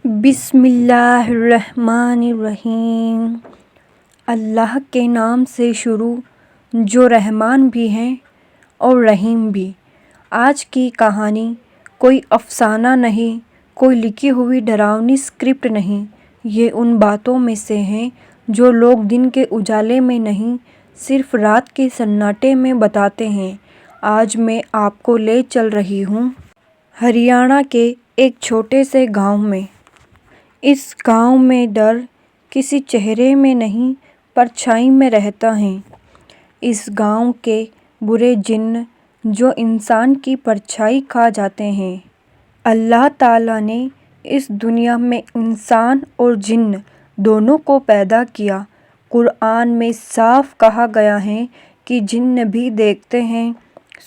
بسم اللہ الرحمن الرحیم۔ اللہ کے نام سے شروع جو رحمان بھی ہیں اور رحیم بھی۔ آج کی کہانی کوئی افسانہ نہیں، کوئی لکھی ہوئی ڈراؤنی اسکرپٹ نہیں، یہ ان باتوں میں سے ہیں جو لوگ دن کے اجالے میں نہیں، صرف رات کے سناٹے میں بتاتے ہیں۔ آج میں آپ کو لے چل رہی ہوں ہریانہ کے ایک چھوٹے سے گاؤں میں۔ اس گاؤں میں ڈر کسی چہرے میں نہیں، پرچھائی میں رہتا ہے۔ اس گاؤں کے برے جن جو انسان کی پرچھائی کھا جاتے ہیں۔ اللہ تعالیٰ نے اس دنیا میں انسان اور جن دونوں کو پیدا کیا۔ قرآن میں صاف کہا گیا ہے کہ جن بھی دیکھتے ہیں،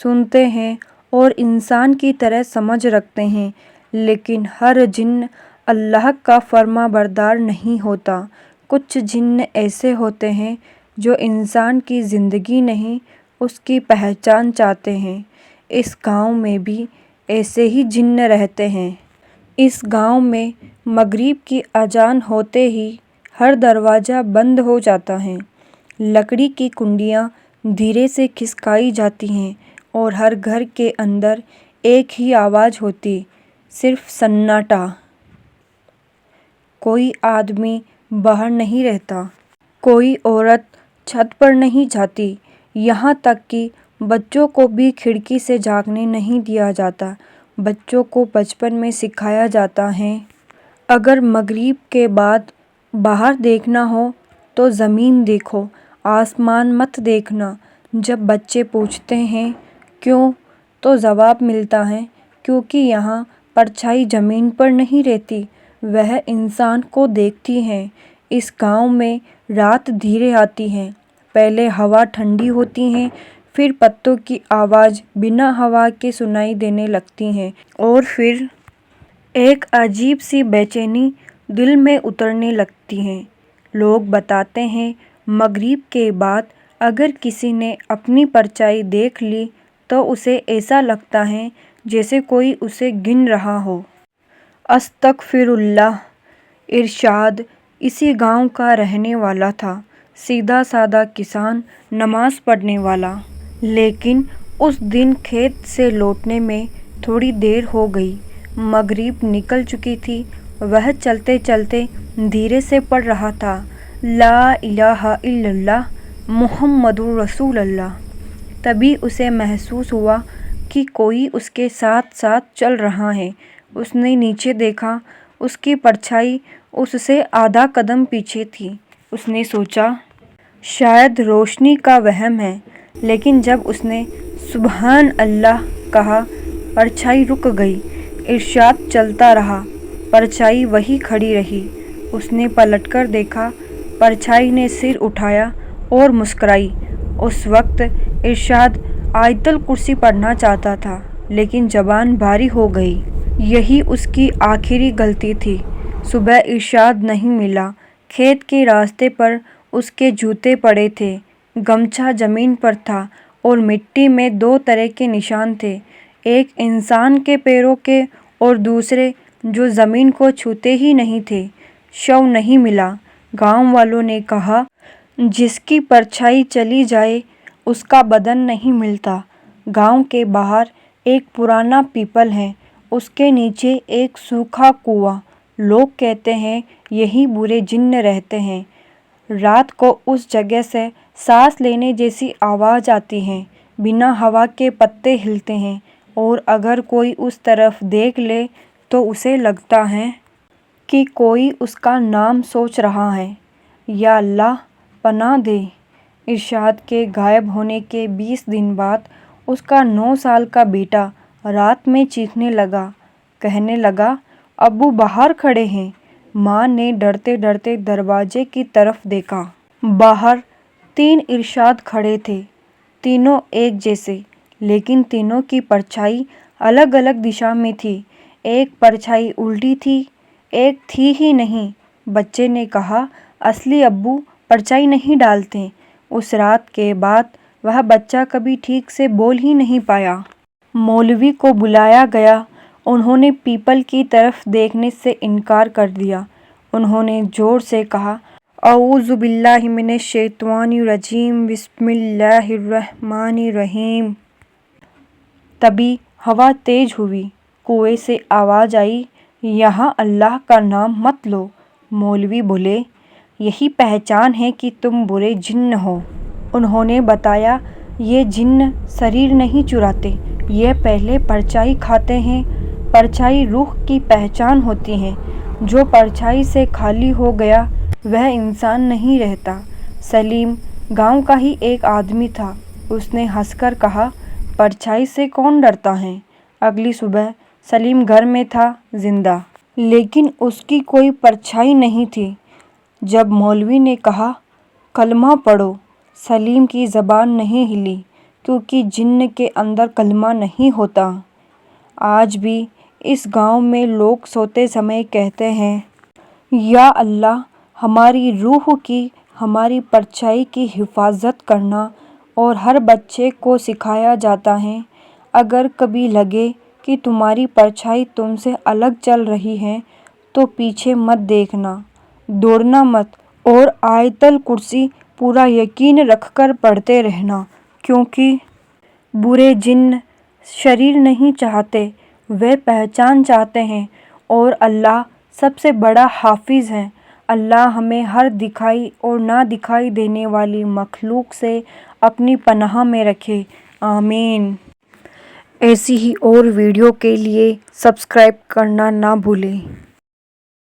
سنتے ہیں اور انسان کی طرح سمجھ رکھتے ہیں، لیکن ہر جن اللہ کا فرما بردار نہیں ہوتا۔ کچھ جن ایسے ہوتے ہیں جو انسان کی زندگی نہیں، اس کی پہچان چاہتے ہیں۔ اس گاؤں میں بھی ایسے ہی جن رہتے ہیں۔ اس گاؤں میں مغرب کی اذان ہوتے ہی ہر دروازہ بند ہو جاتا ہے، لکڑی کی کنڈیاں دھیرے سے کھسکائی جاتی ہیں اور ہر گھر کے اندر ایک ہی آواز ہوتی، صرف سناٹا۔ کوئی آدمی باہر نہیں رہتا، کوئی عورت چھت پر نہیں جاتی، یہاں تک کہ بچوں کو بھی کھڑکی سے جھانکنے نہیں دیا جاتا۔ بچوں کو بچپن میں سکھایا جاتا ہے، اگر مغرب کے بعد باہر دیکھنا ہو تو زمین دیکھو، آسمان مت دیکھنا۔ جب بچے پوچھتے ہیں کیوں، تو جواب ملتا ہے کیونکہ یہاں پرچھائی زمین پر نہیں رہتی، وہ انسان کو دیکھتی ہے۔ اس گاؤں میں رات دھیرے آتی ہے، پہلے ہوا ٹھنڈی ہوتی ہے، پھر پتوں کی آواز بنا ہوا کے سنائی دینے لگتی ہے اور پھر ایک عجیب سی بے چینی دل میں اترنے لگتی ہے۔ لوگ بتاتے ہیں مغرب کے بعد اگر کسی نے اپنی پرچھائی دیکھ لی تو اسے ایسا لگتا ہے جیسے کوئی اسے گن رہا ہو۔ استغفر اللہ۔ ارشاد اسی گاؤں کا رہنے والا تھا، سیدھا سادہ کسان، نماز پڑھنے والا۔ لیکن اس دن کھیت سے لوٹنے میں تھوڑی دیر ہو گئی، مغرب نکل چکی تھی۔ وہ چلتے چلتے دھیرے سے پڑھ رہا تھا، لا الہ الا اللہ محمد رسول اللہ۔ تبھی اسے محسوس ہوا کہ کوئی اس کے ساتھ ساتھ چل رہا ہے۔ اس نے نیچے دیکھا، اس کی پرچھائی اس سے آدھا قدم پیچھے تھی۔ اس نے سوچا شاید روشنی کا وہم ہے، لیکن جب اس نے سبحان اللہ کہا، پرچھائی رک گئی۔ ارشاد چلتا رہا، پرچھائی وہیں کھڑی رہی۔ اس نے پلٹ کر دیکھا، پرچھائی نے سر اٹھایا اور مسکرائی۔ اس وقت ارشاد آیت الکرسی پڑھنا چاہتا تھا، لیکن زبان بھاری ہو گئی۔ یہی اس کی آخری غلطی تھی۔ صبح ارشاد نہیں ملا۔ کھیت کے راستے پر اس کے جوتے پڑے تھے، گمچھا زمین پر تھا اور مٹی میں دو طرح کے نشان تھے، ایک انسان کے پیروں کے اور دوسرے جو زمین کو چھوتے ہی نہیں تھے۔ شو نہیں ملا۔ گاؤں والوں نے کہا جس کی پرچھائی چلی جائے اس کا بدن نہیں ملتا۔ گاؤں کے باہر ایک پرانا پیپل ہے، اس کے نیچے ایک سوکھا کنواں۔ لوگ کہتے ہیں یہیں برے جن رہتے ہیں۔ رات کو اس جگہ سے سانس لینے جیسی آواز آتی ہے، بنا ہوا کے پتے ہلتے ہیں اور اگر کوئی اس طرف دیکھ لے تو اسے لگتا ہے کہ کوئی اس کا نام سوچ رہا ہے۔ یا اللہ پناہ دے۔ ارشاد کے غائب ہونے کے 20 دن بعد اس کا 9 سال کا بیٹا رات میں چیخنے لگا، کہنے لگا ابو باہر کھڑے ہیں۔ ماں نے ڈرتے ڈرتے دروازے کی طرف دیکھا۔ باہر 3 ارشاد کھڑے تھے، تینوں ایک جیسے، لیکن تینوں کی پرچھائی الگ الگ دشا میں تھی۔ ایک پرچھائی الٹی تھی، ایک تھی ہی نہیں۔ بچے نے کہا اصلی ابو پرچھائی نہیں ڈالتے۔ اس رات کے بعد وہ بچہ کبھی ٹھیک سے بول ہی نہیں پایا۔ مولوی کو بلایا گیا انہوں نے پیپل کی طرف دیکھنے سے انکار کر دیا۔ انہوں نے زور سے کہا، اعوذ باللہ من الشیطان الرجیم، بسم اللہ الرحمن الرحیم۔ تبھی ہوا تیز ہوئی، کنویں سے آواز آئی، یہاں اللہ کا نام مت لو۔ مولوی بولے، یہی پہچان ہے کہ تم برے جن ہو۔ انہوں نے بتایا، یہ جن شریر نہیں چراتے، یہ پہلے پرچائی کھاتے ہیں۔ پرچائی روح کی پہچان ہوتی ہے۔ جو پرچائی سے خالی ہو گیا وہ انسان نہیں رہتا۔ سلیم گاؤں کا ہی ایک آدمی تھا۔ اس نے ہنس کر کہا، پرچائی سے کون ڈرتا ہے؟ اگلی صبح سلیم گھر میں تھا، زندہ، لیکن اس کی کوئی پرچھائی نہیں تھی۔ جب مولوی نے کہا، کلمہ پڑھو، سلیم کی زبان نہیں ہلی، کیونکہ جن کے اندر کلمہ نہیں ہوتا۔ آج بھی اس گاؤں میں لوگ سوتے سمے کہتے ہیں، یا اللہ، ہماری روح کی، ہماری پرچھائی کی حفاظت کرنا۔ اور ہر بچے کو سکھایا جاتا ہے، اگر کبھی لگے کہ تمہاری پرچھائی تم سے الگ چل رہی ہے تو پیچھے مت دیکھنا، دوڑنا مت، اور آیت الکرسی پورا یقین رکھ کر پڑھتے رہنا، کیونکہ برے جن شریر نہیں چاہتے، وہ پہچان چاہتے ہیں، اور اللہ سب سے بڑا حافظ ہے۔ اللہ ہمیں ہر دکھائی اور نہ دکھائی دینے والی مخلوق سے اپنی پناہ میں رکھے، آمین۔ ایسی ہی اور ویڈیو کے لیے سبسکرائب کرنا نہ بھولیں۔